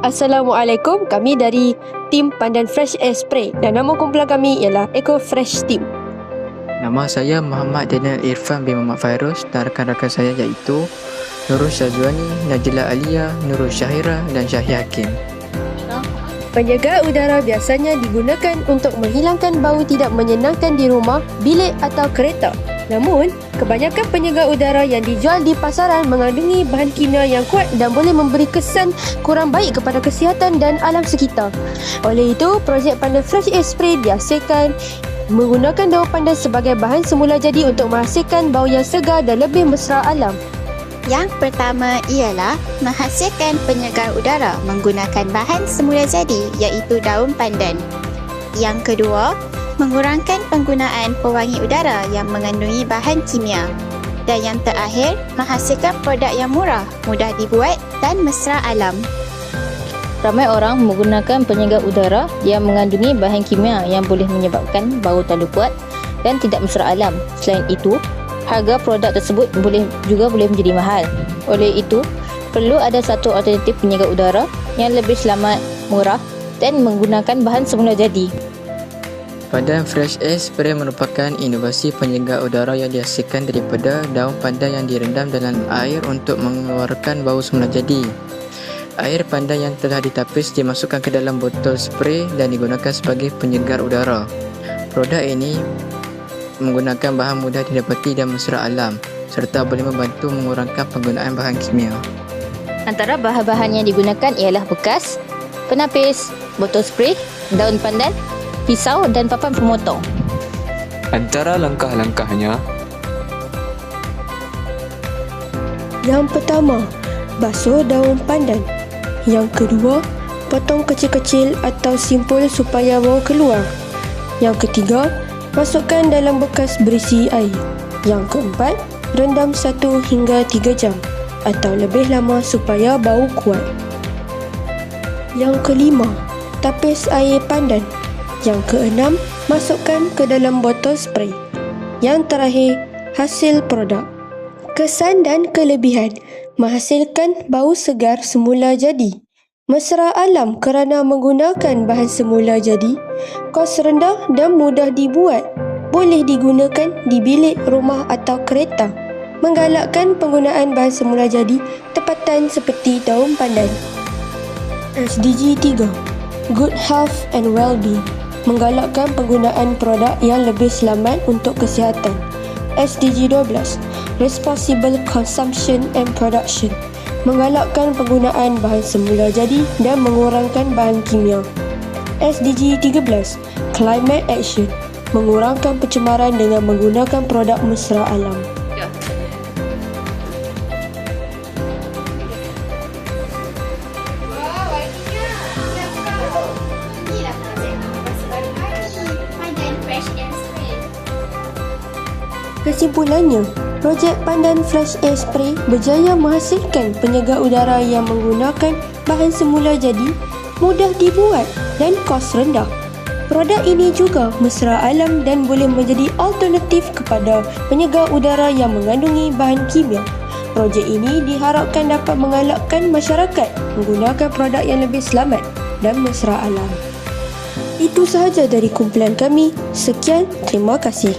Assalamualaikum, kami dari tim Pandan Fresh Air Spray dan nama kumpulan kami ialah Eco Fresh Team. Nama saya Muhammad Daniel Irfan bin Muhammad Fairuz dan rakan-rakan saya iaitu Nurul Syazwani, Najila Alia, Nurul Syahira dan Syahir Hakim. Penjaga udara biasanya digunakan untuk menghilangkan bau tidak menyenangkan di rumah, bilik atau kereta. Namun, kebanyakan penjaga udara yang dijual di pasaran mengandungi bahan kimia yang kuat dan boleh memberi kesan kurang baik kepada kesihatan dan alam sekitar. Oleh itu, projek Pandan Fresh Air Spray dihasilkan menggunakan daun pandan sebagai bahan semula jadi untuk menghasilkan bau yang segar dan lebih mesra alam. Yang pertama ialah menghasilkan penyegar udara menggunakan bahan semula jadi iaitu daun pandan. Yang kedua, mengurangkan penggunaan pewangi udara yang mengandungi bahan kimia. Dan yang terakhir, menghasilkan produk yang murah, mudah dibuat dan mesra alam. Ramai orang menggunakan penyegar udara yang mengandungi bahan kimia yang boleh menyebabkan bau terlalu kuat dan tidak mesra alam. Selain itu, harga produk tersebut boleh menjadi mahal. Oleh itu, perlu ada satu alternatif penyegar udara yang lebih selamat, murah dan menggunakan bahan semula jadi. Pandan Fresh Air Spray merupakan inovasi penyegar udara yang dihasilkan daripada daun pandan yang direndam dalam air untuk mengeluarkan bau semula jadi. Air pandan yang telah ditapis dimasukkan ke dalam botol spray dan digunakan sebagai penyegar udara. Produk ini menggunakan bahan mudah didapati dan mesra alam serta boleh membantu mengurangkan penggunaan bahan kimia. Antara bahan-bahan yang digunakan ialah bekas, penapis, botol spray, daun pandan, pisau dan papan pemotong. Antara langkah-langkahnya: Yang pertama, basuh daun pandan. Yang kedua, potong kecil-kecil atau simpul supaya bau keluar. Yang ketiga, masukkan dalam bekas berisi air. Yang keempat, rendam 1 hingga 3 jam atau lebih lama supaya bau kuat. Yang kelima, tapis air pandan. Yang keenam, masukkan ke dalam botol spray. Yang terakhir, hasil produk. Kesan dan kelebihan: menghasilkan bau segar semula jadi, mesra alam kerana menggunakan bahan semula jadi, kos rendah dan mudah dibuat, boleh digunakan di bilik, rumah atau kereta, menggalakkan penggunaan bahan semula jadi tempatan seperti daun pandan. SDG 3, Good Health and Well-being, menggalakkan penggunaan produk yang lebih selamat untuk kesihatan. SDG 12, Responsible Consumption and Production, menggalakkan penggunaan bahan semula jadi dan mengurangkan bahan kimia. SDG 13, Climate Action, mengurangkan pencemaran dengan menggunakan produk mesra alam. Kesimpulannya, projek Pandan Fresh Air Spray berjaya menghasilkan penyegar udara yang menggunakan bahan semula jadi, mudah dibuat dan kos rendah. Produk ini juga mesra alam dan boleh menjadi alternatif kepada penyegar udara yang mengandungi bahan kimia. Projek ini diharapkan dapat menggalakkan masyarakat menggunakan produk yang lebih selamat dan mesra alam. Itu sahaja dari kumpulan kami. Sekian, terima kasih.